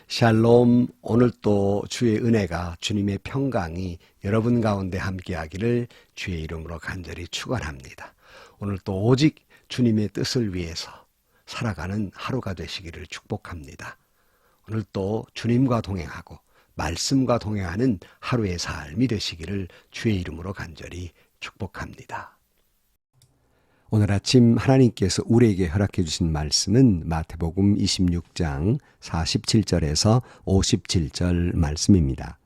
샬롬. 오늘 또 주의 은혜가, 주님의 평강이 여러분 가운데 함께하기를 주의 이름으로 간절히 축원합니다. 오늘 또 오직 주님의 뜻을 위해서 살아가는 하루가 되시기를 축복합니다. 오늘 또 주님과 동행하고 말씀과 동행하는 하루의 삶이 되시기를 주의 이름으로 간절히 축복합니다. 오늘 아침 하나님께서 우리에게 허락해 주신 말씀은 마태복음 26장 47절에서 57절 말씀입니다.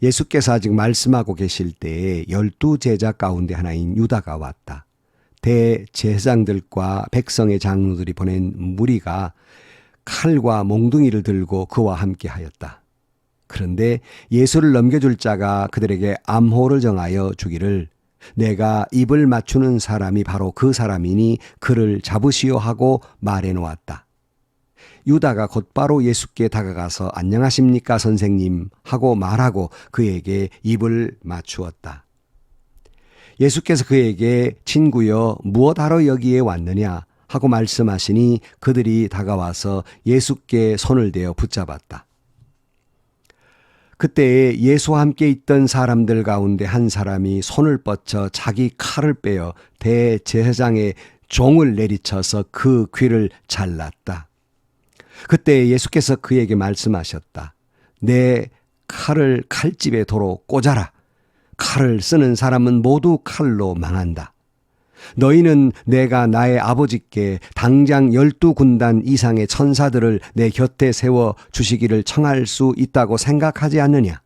예수께서 아직 말씀하고 계실 때에 12제자 가운데 하나인 유다가 왔다. 대제사장들과 백성의 장로들이 보낸 무리가 칼과 몽둥이를 들고 그와 함께 하였다. 그런데 예수를 넘겨줄 자가 그들에게 암호를 정하여 주기를 내가 입을 맞추는 사람이 바로 그 사람이니 그를 잡으시오 하고 말해 놓았다. 유다가 곧바로 예수께 다가가서 안녕하십니까 선생님 하고 말하고 그에게 입을 맞추었다. 예수께서 그에게 친구여 무엇하러 여기에 왔느냐 하고 말씀하시니 그들이 다가와서 예수께 손을 대어 붙잡았다. 그때에 예수와 함께 있던 사람들 가운데 한 사람이 손을 뻗쳐 자기 칼을 빼어 대제사장의 종을 내리쳐서 그 귀를 잘랐다. 그때 예수께서 그에게 말씀하셨다. 내 칼을 칼집에 도로 꽂아라. 칼을 쓰는 사람은 모두 칼로 망한다. 너희는 내가 나의 아버지께 당장 12군단 이상의 천사들을 내 곁에 세워 주시기를 청할 수 있다고 생각하지 않느냐?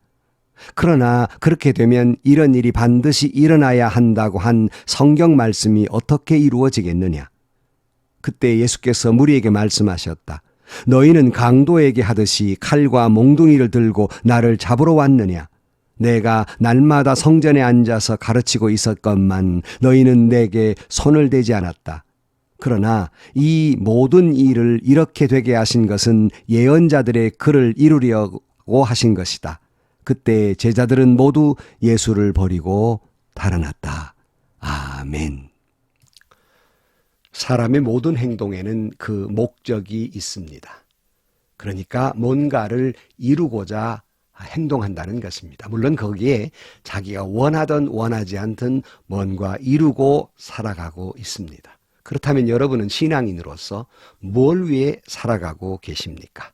그러나 그렇게 되면 이런 일이 반드시 일어나야 한다고 한 성경 말씀이 어떻게 이루어지겠느냐? 그때 예수께서 무리에게 말씀하셨다. 너희는 강도에게 하듯이 칼과 몽둥이를 들고 나를 잡으러 왔느냐? 내가 날마다 성전에 앉아서 가르치고 있었건만 너희는 내게 손을 대지 않았다. 그러나 이 모든 일을 이렇게 되게 하신 것은 예언자들의 글을 이루려고 하신 것이다. 그때 제자들은 모두 예수를 버리고 달아났다. 아멘. 사람의 모든 행동에는 그 목적이 있습니다. 그러니까 뭔가를 이루고자 행동한다는 것입니다. 물론 거기에 자기가 원하든 원하지 않든 뭔가 이루고 살아가고 있습니다. 그렇다면 여러분은 신앙인으로서 뭘 위해 살아가고 계십니까?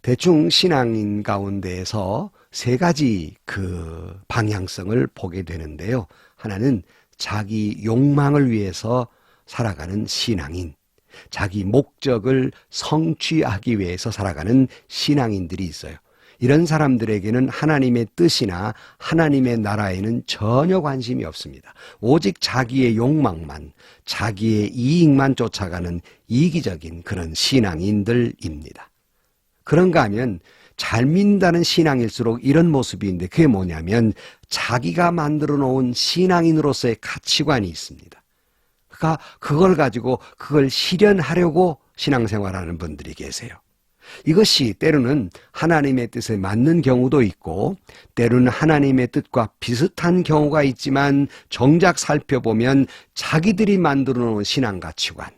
대충 신앙인 가운데에서 세 가지 그 방향성을 보게 되는데요. 하나는 자기 욕망을 위해서 살아가는 신앙인, 자기 목적을 성취하기 위해서 살아가는 신앙인들이 있어요. 이런 사람들에게는 하나님의 뜻이나 하나님의 나라에는 전혀 관심이 없습니다. 오직 자기의 욕망만, 자기의 이익만 쫓아가는 이기적인 그런 신앙인들입니다. 그런가 하면 잘 믿는다는 신앙일수록 이런 모습이 있는데 그게 뭐냐면 자기가 만들어 놓은 신앙인으로서의 가치관이 있습니다. 그러니까 그걸 가지고 그걸 실현하려고 신앙생활하는 분들이 계세요. 이것이 때로는 하나님의 뜻에 맞는 경우도 있고 때로는 하나님의 뜻과 비슷한 경우가 있지만 정작 살펴보면 자기들이 만들어 놓은 신앙 가치관,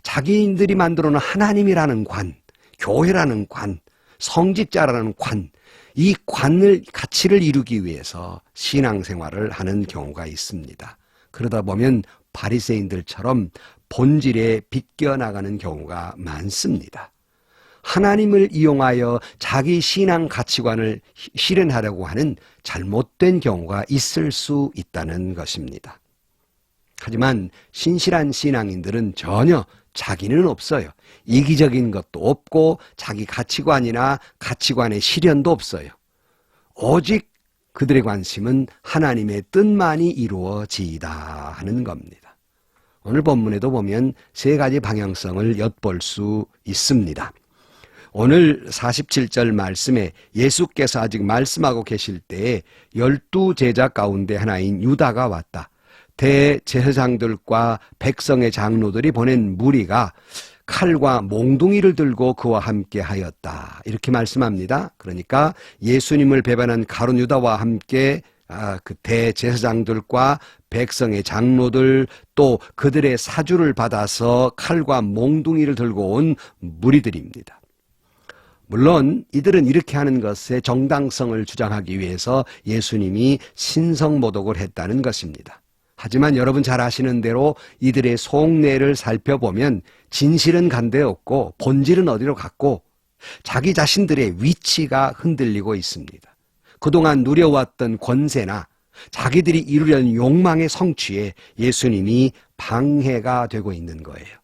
자기인들이 만들어 놓은 하나님이라는 관, 교회라는 관, 성직자라는 관, 이 관을 가치를 이루기 위해서 신앙생활을 하는 경우가 있습니다. 그러다 보면 바리새인들처럼 본질에 비껴나가는 경우가 많습니다. 하나님을 이용하여 자기 신앙 가치관을 실현하려고 하는 잘못된 경우가 있을 수 있다는 것입니다. 하지만 신실한 신앙인들은 전혀 자기는 없어요. 이기적인 것도 없고 자기 가치관이나 가치관의 실현도 없어요. 오직 그들의 관심은 하나님의 뜻만이 이루어지이다 하는 겁니다. 오늘 본문에도 보면 세 가지 방향성을 엿볼 수 있습니다. 오늘 47절 말씀에 예수께서 아직 말씀하고 계실 때에 12제자 가운데 하나인 유다가 왔다. 대제사장들과 백성의 장로들이 보낸 무리가 칼과 몽둥이를 들고 그와 함께 하였다. 이렇게 말씀합니다. 그러니까 예수님을 배반한 가룟 유다와 함께 그 대제사장들과 백성의 장로들 또 그들의 사주를 받아서 칼과 몽둥이를 들고 온 무리들입니다. 물론 이들은 이렇게 하는 것의 정당성을 주장하기 위해서 예수님이 신성모독을 했다는 것입니다. 하지만 여러분 잘 아시는 대로 이들의 속내를 살펴보면 진실은 간데 없고 본질은 어디로 갔고 자기 자신들의 위치가 흔들리고 있습니다. 그동안 누려왔던 권세나 자기들이 이루려는 욕망의 성취에 예수님이 방해가 되고 있는 거예요.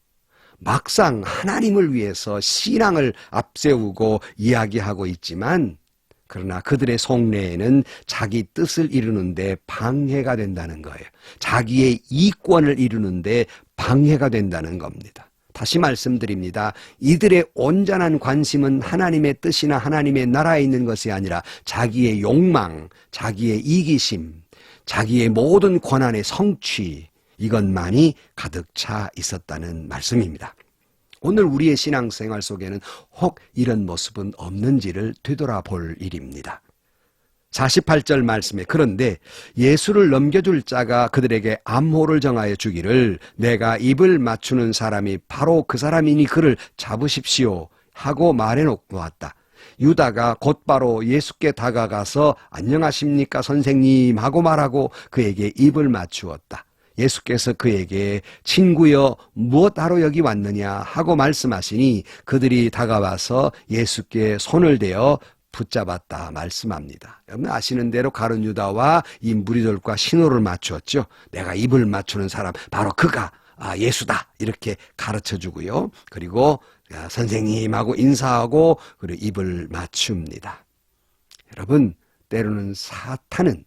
막상 하나님을 위해서 신앙을 앞세우고 이야기하고 있지만 그러나 그들의 속내에는 자기 뜻을 이루는데 방해가 된다는 거예요. 자기의 이권을 이루는데 방해가 된다는 겁니다. 다시 말씀드립니다. 이들의 온전한 관심은 하나님의 뜻이나 하나님의 나라에 있는 것이 아니라 자기의 욕망, 자기의 이기심, 자기의 모든 권한의 성취, 이것만이 가득 차 있었다는 말씀입니다. 오늘 우리의 신앙생활 속에는 혹 이런 모습은 없는지를 되돌아볼 일입니다. 48절 말씀에 그런데 예수를 넘겨줄 자가 그들에게 암호를 정하여 주기를 내가 입을 맞추는 사람이 바로 그 사람이니 그를 잡으십시오 하고 말해놓았다. 유다가 곧바로 예수께 다가가서 안녕하십니까 선생님 하고 말하고 그에게 입을 맞추었다. 예수께서 그에게 친구여 무엇하러 여기 왔느냐 하고 말씀하시니 그들이 다가와서 예수께 손을 대어 붙잡았다 말씀합니다. 여러분 아시는 대로 가룟 유다와 이 무리들과 신호를 맞추었죠. 내가 입을 맞추는 사람 바로 그가 예수다 이렇게 가르쳐주고요. 그리고 선생님하고 인사하고 그리고 입을 맞춥니다. 여러분 때로는 사탄은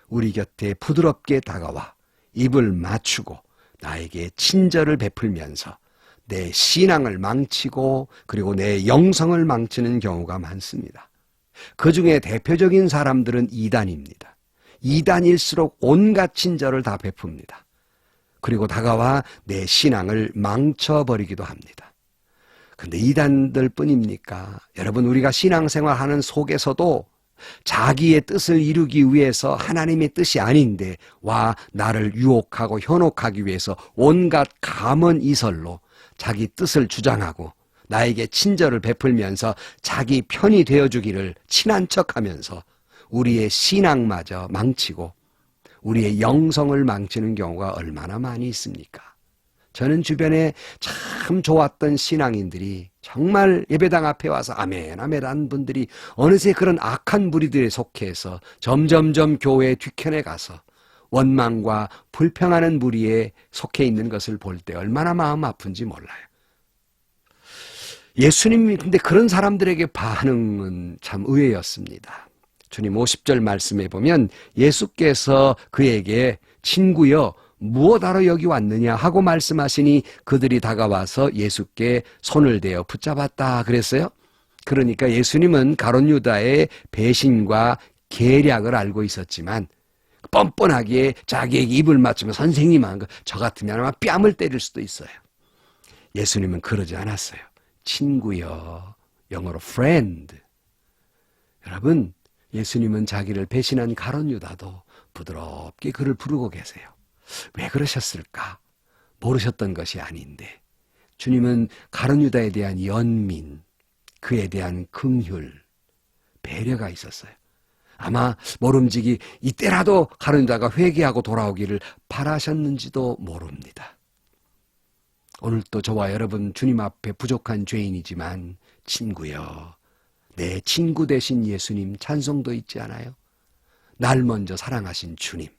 우리 곁에 부드럽게 다가와 입을 맞추고 나에게 친절을 베풀면서 내 신앙을 망치고 그리고 내 영성을 망치는 경우가 많습니다. 그 중에 대표적인 사람들은 이단입니다. 이단일수록 온갖 친절을 다 베풉니다. 그리고 다가와 내 신앙을 망쳐버리기도 합니다. 그런데 이단들 뿐입니까? 여러분 우리가 신앙생활하는 속에서도 자기의 뜻을 이루기 위해서 하나님의 뜻이 아닌데 와 나를 유혹하고 현혹하기 위해서 온갖 감언 이설로 자기 뜻을 주장하고 나에게 친절을 베풀면서 자기 편이 되어주기를 친한 척하면서 우리의 신앙마저 망치고 우리의 영성을 망치는 경우가 얼마나 많이 있습니까? 저는 주변에 참 좋았던 신앙인들이 정말 예배당 앞에 와서 아멘 아멘 한 분들이 어느새 그런 악한 무리들에 속해서 점점점 교회 뒤편에 가서 원망과 불평하는 무리에 속해 있는 것을 볼 때 얼마나 마음 아픈지 몰라요. 예수님이 근데 그런 사람들에게 반응은 참 의외였습니다. 주님 50절 말씀에 보면 예수께서 그에게 친구여 무엇하러 여기 왔느냐 하고 말씀하시니 그들이 다가와서 예수께 손을 대어 붙잡았다 그랬어요. 그러니까 예수님은 가룟 유다의 배신과 계략을 알고 있었지만 뻔뻔하게 자기에게 입을 맞추며 선생님 한 거 저 같으면 아마 뺨을 때릴 수도 있어요. 예수님은 그러지 않았어요. 친구여, 영어로 friend. 여러분 예수님은 자기를 배신한 가룟 유다도 부드럽게 그를 부르고 계세요. 왜 그러셨을까? 모르셨던 것이 아닌데 주님은 가룟 유다에 대한 연민, 그에 대한 긍휼, 배려가 있었어요. 아마 모름지기 이때라도 가룟 유다가 회개하고 돌아오기를 바라셨는지도 모릅니다. 오늘도 저와 여러분 주님 앞에 부족한 죄인이지만 친구여, 내 친구 되신 예수님 찬송도 있지 않아요? 날 먼저 사랑하신 주님,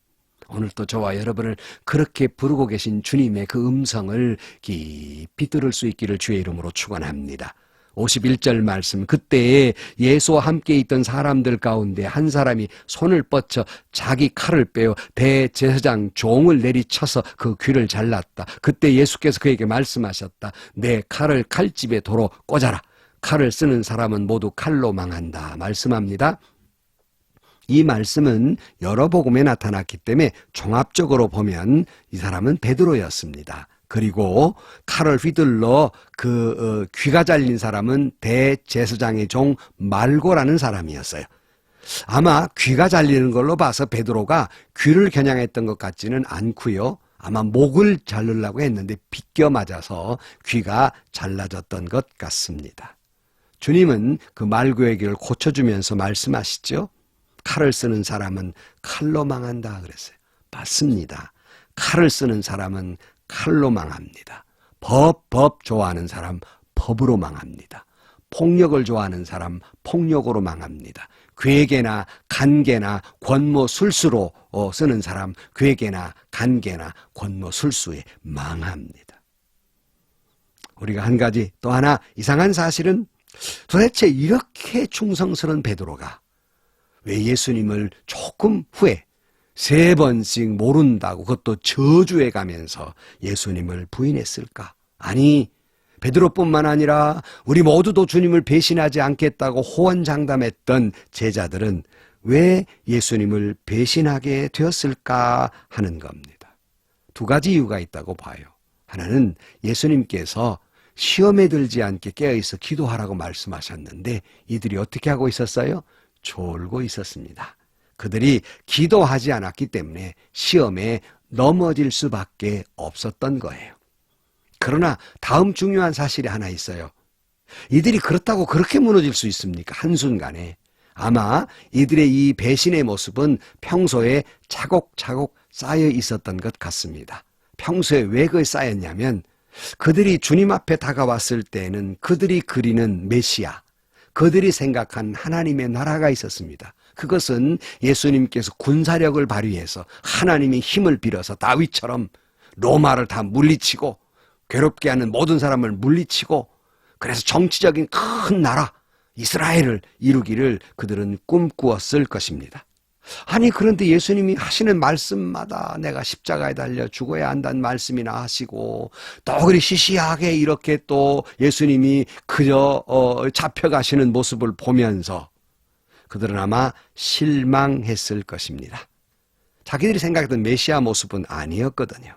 오늘도 저와 여러분을 그렇게 부르고 계신 주님의 그 음성을 깊이 들을 수 있기를 주의 이름으로 축원합니다. 51절 말씀, 그때에 예수와 함께 있던 사람들 가운데 한 사람이 손을 뻗쳐 자기 칼을 빼어 대제사장 종을 내리쳐서 그 귀를 잘랐다. 그때 예수께서 그에게 말씀하셨다. 내 칼을 칼집에 도로 꽂아라. 칼을 쓰는 사람은 모두 칼로 망한다 말씀합니다. 이 말씀은 여러 복음에 나타났기 때문에 종합적으로 보면 이 사람은 베드로였습니다. 그리고 칼을 휘둘러 귀가 잘린 사람은 대제사장의 종 말고라는 사람이었어요. 아마 귀가 잘리는 걸로 봐서 베드로가 귀를 겨냥했던 것 같지는 않고요. 아마 목을 자르려고 했는데 비껴 맞아서 귀가 잘라졌던 것 같습니다. 주님은 그 말구의 고쳐주면서 말씀하시죠. 칼을 쓰는 사람은 칼로 망한다 그랬어요. 맞습니다. 칼을 쓰는 사람은 칼로 망합니다. 법 좋아하는 사람 법으로 망합니다. 폭력을 좋아하는 사람 폭력으로 망합니다. 괴계나 간계나 권모술수로 쓰는 사람 괴계나 간계나 권모술수에 망합니다. 우리가 한 가지 또 하나 이상한 사실은 도대체 이렇게 충성스러운 베드로가 왜 예수님을 조금 후에 3번씩 모른다고 그것도 저주해 가면서 예수님을 부인했을까? 아니, 베드로뿐만 아니라 우리 모두도 주님을 배신하지 않겠다고 호언장담했던 제자들은 왜 예수님을 배신하게 되었을까 하는 겁니다. 2가지 이유가 있다고 봐요. 하나는 예수님께서 시험에 들지 않게 깨어있어 기도하라고 말씀하셨는데 이들이 어떻게 하고 있었어요? 졸고 있었습니다. 그들이 기도하지 않았기 때문에 시험에 넘어질 수밖에 없었던 거예요. 그러나 다음 중요한 사실이 하나 있어요. 이들이 그렇다고 그렇게 무너질 수 있습니까? 한순간에. 아마 이들의 이 배신의 모습은 평소에 차곡차곡 쌓여 있었던 것 같습니다. 평소에 왜 그게 쌓였냐면 그들이 주님 앞에 다가왔을 때에는 그들이 그리는 메시아, 그들이 생각한 하나님의 나라가 있었습니다. 그것은 예수님께서 군사력을 발휘해서 하나님의 힘을 빌어서 다윗처럼 로마를 다 물리치고 괴롭게 하는 모든 사람을 물리치고 그래서 정치적인 큰 나라 이스라엘을 이루기를 그들은 꿈꾸었을 것입니다. 아니 그런데 예수님이 하시는 말씀마다 내가 십자가에 달려 죽어야 한다는 말씀이나 하시고 또 그리 시시하게 이렇게 또 예수님이 그저 잡혀가시는 모습을 보면서 그들은 아마 실망했을 것입니다. 자기들이 생각했던 메시아 모습은 아니었거든요.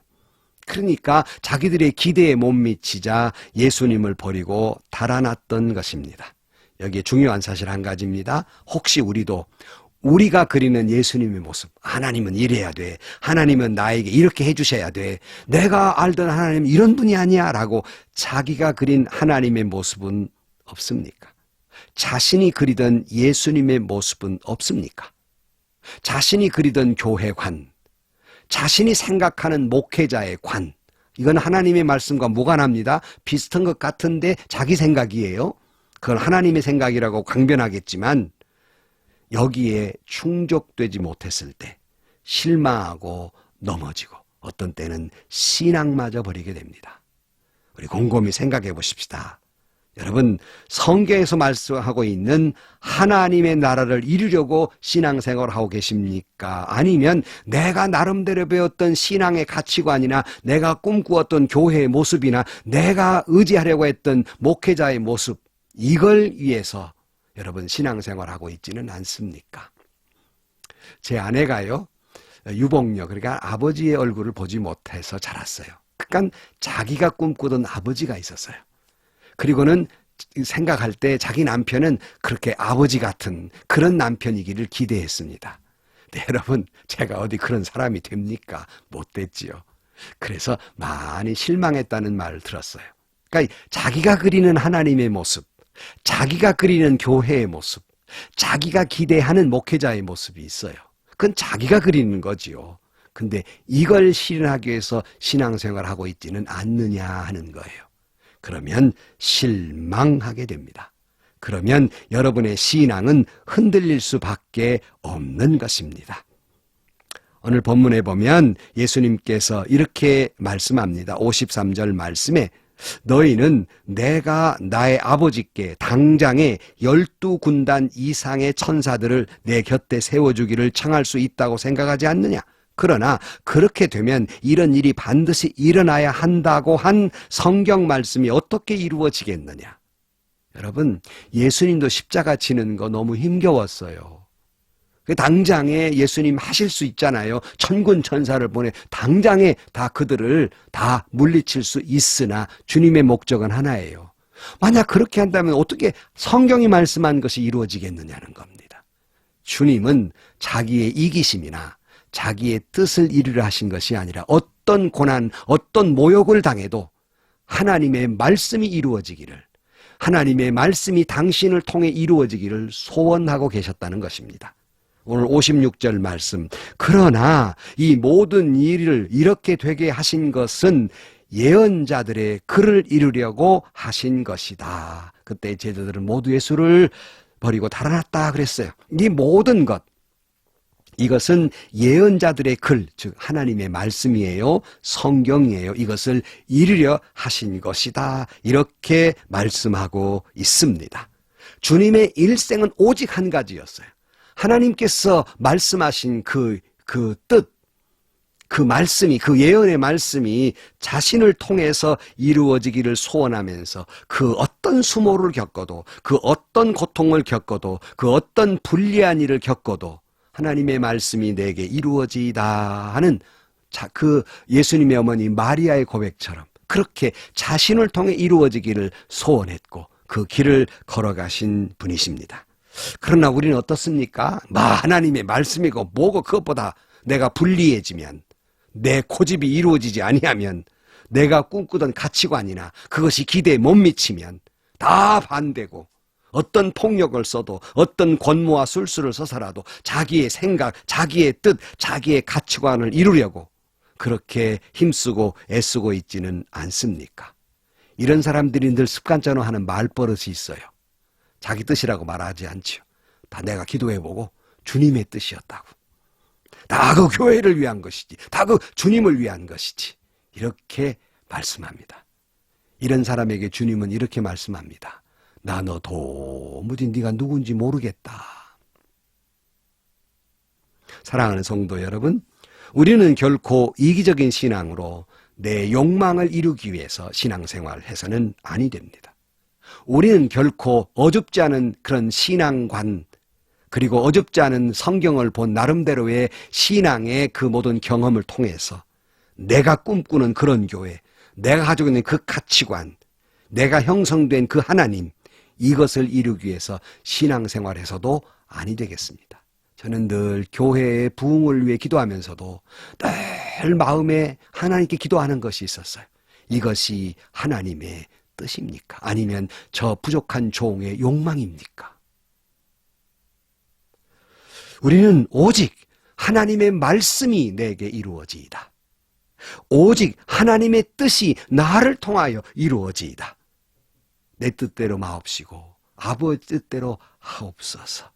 그러니까 자기들의 기대에 못 미치자 예수님을 버리고 달아났던 것입니다. 여기에 중요한 사실 한 가지입니다. 혹시 우리가 그리는 예수님의 모습, 하나님은 이래야 돼, 하나님은 나에게 이렇게 해주셔야 돼, 내가 알던 하나님은 이런 분이 아니야 라고 자기가 그린 하나님의 모습은 없습니까? 자신이 그리던 예수님의 모습은 없습니까? 자신이 그리던 교회관, 자신이 생각하는 목회자의 관, 이건 하나님의 말씀과 무관합니다. 비슷한 것 같은데 자기 생각이에요. 그걸 하나님의 생각이라고 강변하겠지만 여기에 충족되지 못했을 때 실망하고 넘어지고 어떤 때는 신앙마저 버리게 됩니다. 우리 곰곰이 생각해 보십시다. 여러분, 성경에서 말씀하고 있는 하나님의 나라를 이루려고 신앙생활을 하고 계십니까? 아니면 내가 나름대로 배웠던 신앙의 가치관이나 내가 꿈꾸었던 교회의 모습이나 내가 의지하려고 했던 목회자의 모습, 이걸 위해서 여러분 신앙생활을 하고 있지는 않습니까? 제 아내가요, 유복녀, 그러니까 아버지의 얼굴을 보지 못해서 자랐어요. 그러니까 자기가 꿈꾸던 아버지가 있었어요. 그리고는 생각할 때 자기 남편은 그렇게 아버지 같은 그런 남편이기를 기대했습니다. 네, 여러분, 제가 어디 그런 사람이 됩니까? 못 됐지요. 그래서 많이 실망했다는 말을 들었어요. 그러니까 자기가 그리는 하나님의 모습, 자기가 그리는 교회의 모습, 자기가 기대하는 목회자의 모습이 있어요. 그건 자기가 그리는 거지요. 근데 이걸 실현하기 위해서 신앙생활을 하고 있지는 않느냐 하는 거예요. 그러면 실망하게 됩니다. 그러면 여러분의 신앙은 흔들릴 수밖에 없는 것입니다. 오늘 본문에 보면 예수님께서 이렇게 말씀합니다. 53절 말씀에 너희는 내가 나의 아버지께 당장에 12군단 이상의 천사들을 내 곁에 세워주기를 청할 수 있다고 생각하지 않느냐? 그러나 그렇게 되면 이런 일이 반드시 일어나야 한다고 한 성경 말씀이 어떻게 이루어지겠느냐? 여러분, 예수님도 십자가 지는 거 너무 힘겨웠어요. 당장에 예수님 하실 수 있잖아요. 천군 천사를 보내 당장에 다 그들을 다 물리칠 수 있으나 주님의 목적은 하나예요. 만약 그렇게 한다면 어떻게 성경이 말씀한 것이 이루어지겠느냐는 겁니다. 주님은 자기의 이기심이나 자기의 뜻을 이루려 하신 것이 아니라 어떤 고난, 어떤 모욕을 당해도 하나님의 말씀이 이루어지기를, 하나님의 말씀이 당신을 통해 이루어지기를 소원하고 계셨다는 것입니다. 오늘 56절 말씀, 그러나 이 모든 일을 이렇게 되게 하신 것은 예언자들의 글을 이루려고 하신 것이다. 그때 제자들은 모두 예수를 버리고 달아났다 그랬어요. 이 모든 것, 이것은 예언자들의 글, 즉 하나님의 말씀이에요. 성경이에요. 이것을 이루려 하신 것이다. 이렇게 말씀하고 있습니다. 주님의 일생은 오직 한 가지였어요. 하나님께서 말씀하신 그 뜻, 그 말씀이, 그 예언의 말씀이 자신을 통해서 이루어지기를 소원하면서 그 어떤 수모를 겪어도, 그 어떤 고통을 겪어도, 그 어떤 불리한 일을 겪어도 하나님의 말씀이 내게 이루어지이다 하는 그 예수님의 어머니 마리아의 고백처럼 그렇게 자신을 통해 이루어지기를 소원했고 그 길을 걸어가신 분이십니다. 그러나 우리는 어떻습니까? 하나님의 말씀이고 뭐고 그것보다 내가 불리해지면, 내 고집이 이루어지지 아니하면, 내가 꿈꾸던 가치관이나 그것이 기대에 못 미치면 다 반대고, 어떤 폭력을 써도, 어떤 권모와 술수를 써서라도 자기의 생각, 자기의 뜻, 자기의 가치관을 이루려고 그렇게 힘쓰고 애쓰고 있지는 않습니까? 이런 사람들이 늘 습관적으로 하는 말버릇이 있어요. 자기 뜻이라고 말하지 않지요. 다 내가 기도해보고 주님의 뜻이었다고. 다 그 교회를 위한 것이지, 다 그 주님을 위한 것이지, 이렇게 말씀합니다. 이런 사람에게 주님은 이렇게 말씀합니다. 나 너 도무지 네가 누군지 모르겠다. 사랑하는 성도 여러분, 우리는 결코 이기적인 신앙으로 내 욕망을 이루기 위해서 신앙생활을 해서는 아니 됩니다. 우리는 결코 어줍지 않은 그런 신앙관, 그리고 어줍지 않은 성경을 본 나름대로의 신앙의 그 모든 경험을 통해서 내가 꿈꾸는 그런 교회, 내가 가지고 있는 그 가치관, 내가 형성된 그 하나님, 이것을 이루기 위해서 신앙생활에서도 아니 되겠습니다. 저는 늘 교회의 부흥을 위해 기도하면서도 늘 마음에 하나님께 기도하는 것이 있었어요. 이것이 하나님의 뜻입니까? 아니면 저 부족한 종의 욕망입니까? 우리는 오직 하나님의 말씀이 내게 이루어지이다. 오직 하나님의 뜻이 나를 통하여 이루어지이다. 내 뜻대로 마옵시고 아버지 뜻대로 하옵소서.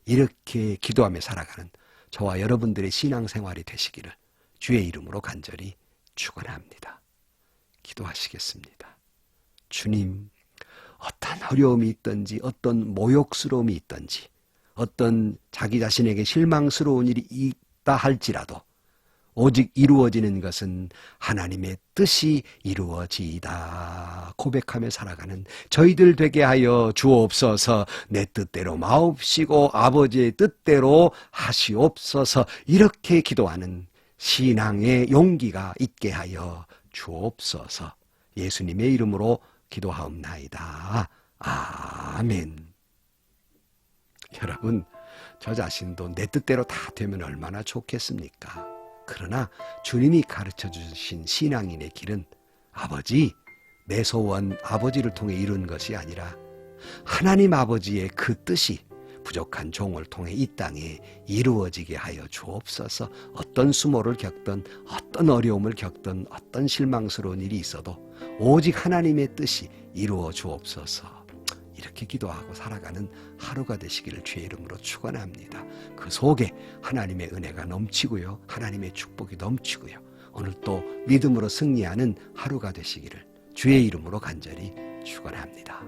이렇게 기도하며 살아가는 저와 여러분들의 신앙생활이 되시기를 주의 이름으로 간절히 축원합니다. 기도하시겠습니다. 주님, 어떤 어려움이 있든지, 어떤 모욕스러움이 있든지, 어떤 자기 자신에게 실망스러운 일이 있다 할지라도 오직 이루어지는 것은 하나님의 뜻이 이루어지이다 고백하며 살아가는 저희들 되게 하여 주옵소서. 내 뜻대로 마옵시고 아버지의 뜻대로 하시옵소서. 이렇게 기도하는 신앙의 용기가 있게 하여 주옵소서. 예수님의 이름으로 기도하옵나이다. 아멘. 여러분, 저 자신도 내 뜻대로 다 되면 얼마나 좋겠습니까? 그러나 주님이 가르쳐 주신 신앙인의 길은 아버지, 내 소원 아버지를 통해 이룬 것이 아니라 하나님 아버지의 그 뜻이 부족한 종을 통해 이 땅에 이루어지게 하여 주옵소서. 어떤 수모를 겪든, 어떤 어려움을 겪든, 어떤 실망스러운 일이 있어도 오직 하나님의 뜻이 이루어 주옵소서. 이렇게 기도하고 살아가는 하루가 되시기를 주의 이름으로 축원합니다. 그 속에 하나님의 은혜가 넘치고요, 하나님의 축복이 넘치고요, 오늘 또 믿음으로 승리하는 하루가 되시기를 주의 이름으로 간절히 축원합니다.